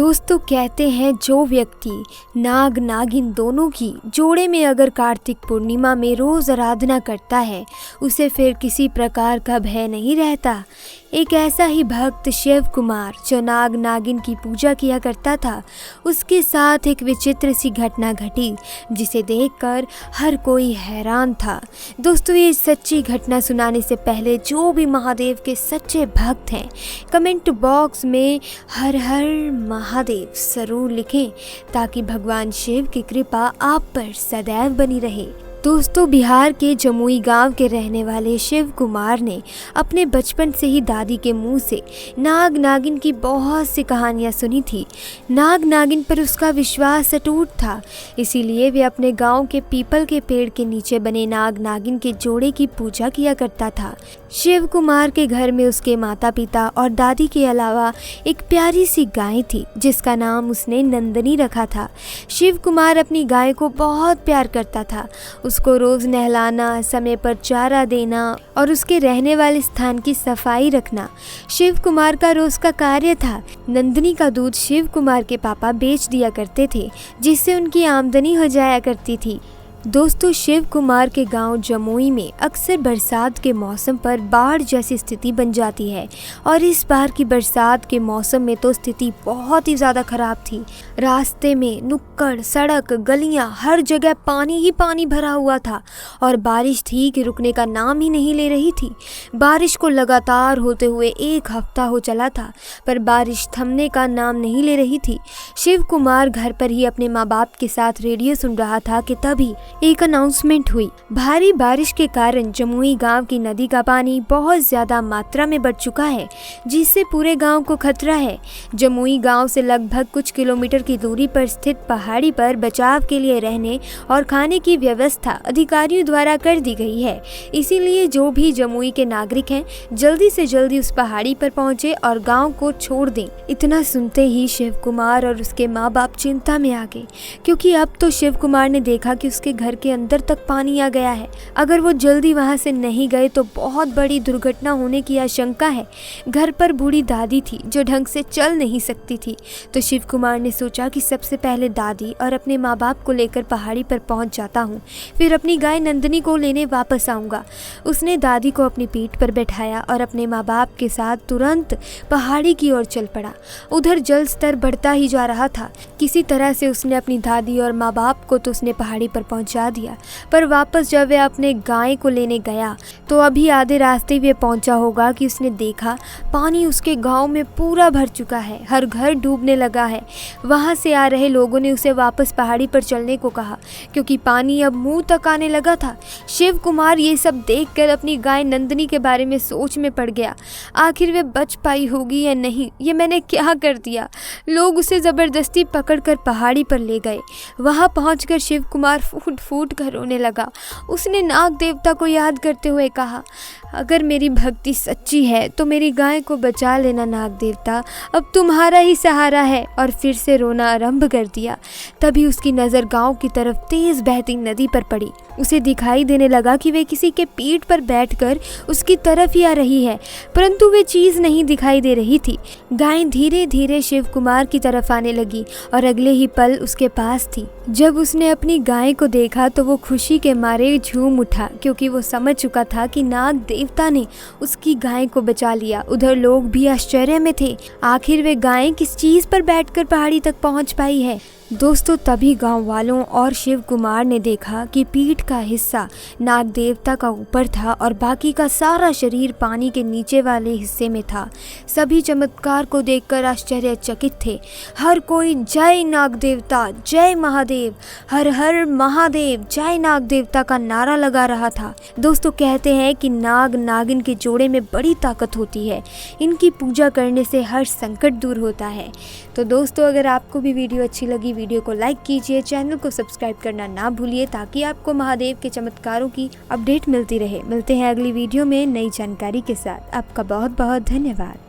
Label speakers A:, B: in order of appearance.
A: दोस्तों कहते हैं जो व्यक्ति नाग नागिन दोनों की जोड़े में अगर कार्तिक पूर्णिमा में रोज़ आराधना करता है उसे फिर किसी प्रकार का भय नहीं रहता। एक ऐसा ही भक्त शिव कुमार जो नाग नागिन की पूजा किया करता था, उसके साथ एक विचित्र सी घटना घटी जिसे देखकर हर कोई हैरान था। दोस्तों ये सच्ची घटना सुनाने से पहले जो भी महादेव के सच्चे भक्त हैं कमेंट बॉक्स में हर हर महादेव जरूर लिखें ताकि भगवान शिव की कृपा आप पर सदैव बनी रहे। दोस्तों बिहार के जमुई गांव के रहने वाले शिव कुमार ने अपने बचपन से ही दादी के मुंह से नाग नागिन की बहुत सी कहानियां सुनी थी। नाग नागिन पर उसका विश्वास अटूट था, इसीलिए वे अपने गांव के पीपल के पेड़ के नीचे बने नाग नागिन के जोड़े की पूजा किया करता था। शिव कुमार के घर में उसके माता पिता और दादी के अलावा एक प्यारी सी गाय थी जिसका नाम उसने नंदनी रखा था। शिव कुमार अपनी गाय को बहुत प्यार करता था। उसको रोज नहलाना, समय पर चारा देना और उसके रहने वाले स्थान की सफाई रखना शिव कुमार का रोज का कार्य था। नंदनी का दूध शिव कुमार के पापा बेच दिया करते थे जिससे उनकी आमदनी हो जाया करती थी। दोस्तों शिव कुमार के गांव जमुई में अक्सर बरसात के मौसम पर बाढ़ जैसी स्थिति बन जाती है और इस बार की बरसात के मौसम में तो स्थिति बहुत ही ज़्यादा ख़राब थी। रास्ते में नुक्कड़, सड़क, गलियां, हर जगह पानी ही पानी भरा हुआ था और बारिश थी कि रुकने का नाम ही नहीं ले रही थी। बारिश को लगातार होते हुए एक हफ्ता हो चला था पर बारिश थमने का नाम नहीं ले रही थी। शिव कुमार घर पर ही अपने माँ बाप के साथ रेडियो सुन रहा था कि तभी एक अनाउंसमेंट हुई। भारी बारिश के कारण जमुई गांव की नदी का पानी बहुत ज्यादा मात्रा में बढ़ चुका है जिससे पूरे गांव को खतरा है। जमुई गांव से लगभग कुछ किलोमीटर की दूरी पर स्थित पहाड़ी पर बचाव के लिए रहने और खाने की व्यवस्था अधिकारियों द्वारा कर दी गई है। इसीलिए जो भी जमुई के नागरिक हैं जल्दी से जल्दी उस पहाड़ी पर पहुंचे और गाँव को छोड़ दें। इतना सुनते ही शिव कुमार और उसके माँ बाप चिंता में आ गए क्योंकि अब तो शिव कुमार ने देखा कि उसके घर के अंदर तक पानी आ गया है। अगर वो जल्दी वहां से नहीं गए तो बहुत बड़ी दुर्घटना होने की आशंका है। घर पर बूढ़ी दादी थी जो ढंग से चल नहीं सकती थी, तो शिव कुमार ने सोचा कि सबसे पहले दादी और अपने माँ बाप को लेकर पहाड़ी पर पहुंच जाता हूँ, फिर अपनी गाय नंदनी को लेने वापस आऊँगा। उसने दादी को अपनी पीठ पर बैठाया और अपने माँ बाप के साथ तुरंत पहाड़ी की ओर चल पड़ा। उधर जल स्तर बढ़ता ही जा रहा था। किसी तरह से उसने अपनी दादी और माँ बाप को तो उसने पहाड़ी पर पहुंचा दिया, पर वापस जब वह अपने गाय को लेने गया तो अभी आधे रास्ते वे पहुंचा होगा कि उसने देखा पानी उसके गांव में पूरा भर चुका है, हर घर डूबने लगा है। वहां से आ रहे लोगों ने उसे वापस पहाड़ी पर चलने को कहा क्योंकि पानी अब मुंह तक आने लगा था। शिव कुमार ये सब देखकर अपनी गाय नंदनी के बारे में सोच में पड़ गया। आखिर वे बच पाई होगी या नहीं, ये मैंने क्या कर दिया। लोग उसे जबरदस्ती पकड़कर पहाड़ी पर ले गए। वहां पहुंचकर शिव कुमार फूट फूट कर रोने लगा। उसने नाग देवता को याद करते हुए कहा, अगर मेरी भक्ति सच्ची है तो मेरी गाय को बचा लेना नाग देवता, अब तुम्हारा ही सहारा है। और फिर से रोना आरंभ कर दिया। तभी उसकी नज़र गांव की तरफ तेज बहती नदी पर पड़ी। उसे दिखाई देने लगा कि वे किसी के पीठ पर बैठकर उसकी तरफ ही आ रही है, परंतु वे चीज़ नहीं दिखाई दे रही थी। गाय धीरे धीरे शिव कुमार की तरफ आने लगी और अगले ही पल उसके पास थी। जब उसने अपनी गाय को देखा तो वो खुशी के मारे झूम उठा क्योंकि वो समझ चुका था कि नाग देवता ने उसकी गाय को बचा लिया। उधर लोग भी आश्चर्य में थे, आखिर वे गाय किस चीज़ पर बैठकर पहाड़ी तक पहुंच पाई है। दोस्तों तभी गांव वालों और शिव कुमार ने देखा कि पीठ का हिस्सा नाग देवता का ऊपर था और बाकी का सारा शरीर पानी के नीचे वाले हिस्से में था। सभी चमत्कार को देखकर आश्चर्यचकित थे। हर कोई जय नाग देवता, जय महादेव, हर हर महादेव, जय नाग देवता का नारा लगा रहा था। दोस्तों कहते हैं कि नाग नागिन के जोड़े में बड़ी ताकत होती है। इनकी पूजा करने से हर संकट दूर होता है। तो दोस्तों अगर आपको भी वीडियो अच्छी लगी, वीडियो को लाइक कीजिए, चैनल को सब्सक्राइब करना ना भूलिए ताकि आपको महादेव के चमत्कारों की अपडेट मिलती रहे। मिलते हैं अगली वीडियो में नई जानकारी के साथ। आपका बहुत बहुत धन्यवाद।